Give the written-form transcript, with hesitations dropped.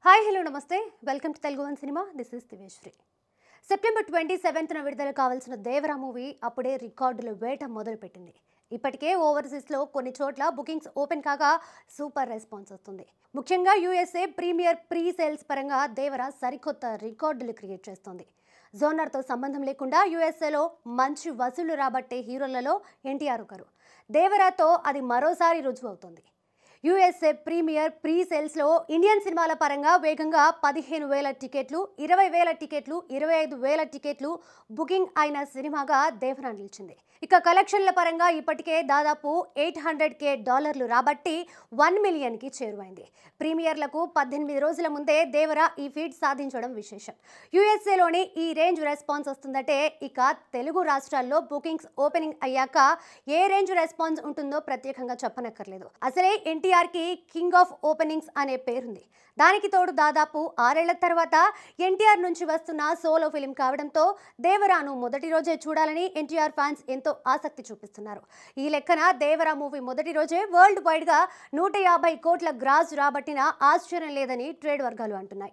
Hi hello నమస్తే welcome to Telugu one cinema. This is Diveshwari. September 27న విడుదల కావాల్సిన దేవరా మూవీ అప్పుడే రికార్డుల వేట మొదలుపెట్టింది. ఇప్పటికే ఓవర్సీస్లో కొన్ని చోట్ల బుకింగ్స్ ఓపెన్ కాగా సూపర్ రెస్పాన్స్ వస్తుంది. ముఖ్యంగా యూఎస్ఏ ప్రీమియర్ ప్రీ సేల్స్ పరంగా దేవరా సరికొత్త రికార్డులు క్రియేట్ చేస్తోంది. జోనర్తో సంబంధం లేకుండా యూఎస్ఏలో మంచి వసూలు రాబట్టే హీరోలలో ఎన్టీఆర్ ఒకరు. దేవరాతో అది మరోసారి రుజువు అవుతోంది. యూఎస్ఏ ప్రీమియర్ ప్రీ సేల్స్లో ఇండియన్ సినిమాల పరంగా వేగంగా 15,000 టికెట్లు, 20,000 టికెట్లు, 25,000 టికెట్లు బుకింగ్ అయిన సినిమాగా దేవరా నిలిచింది. ఇక కలెక్షన్ల పరంగా ఇప్పటికే దాదాపు $800K రాబట్టి 1 మిలియన్కి చేరువైంది. ప్రీమియర్లకు 18 రోజుల ముందే దేవరా ఈ ఫీట్ సాధించడం విశేషం. యూఎస్ఏలోని ఈ రేంజ్ రెస్పాన్స్ వస్తుందంటే ఇక తెలుగు రాష్ట్రాల్లో బుకింగ్స్ ఓపెనింగ్ అయ్యాక ఏ రేంజ్ రెస్పాన్స్ ఉంటుందో ప్రత్యేకంగా చెప్పనక్కర్లేదు. అసలే ఎన్టీఆర్కి కింగ్ ఆఫ్ ఓపెనింగ్స్ అనే పేరుంది. దానికి తోడు దాదాపు 6 ఏళ్ల తర్వాత ఎన్టీఆర్ నుంచి వస్తున్న సోలో ఫిలిం కావడంతో దేవరాను మొదటి రోజే చూడాలని ఎన్టీఆర్ ఫ్యాన్స్ ఎంతో ఆసక్తి చూపిస్తున్నారు. ఈ లెక్కన దేవరా మూవీ మొదటి రోజే వరల్డ్ వైడ్గా 150 కోట్ల గ్రాస్ రాబట్టిన ఆశ్చర్యం లేదని ట్రేడ్ వర్గాలు అంటున్నాయి.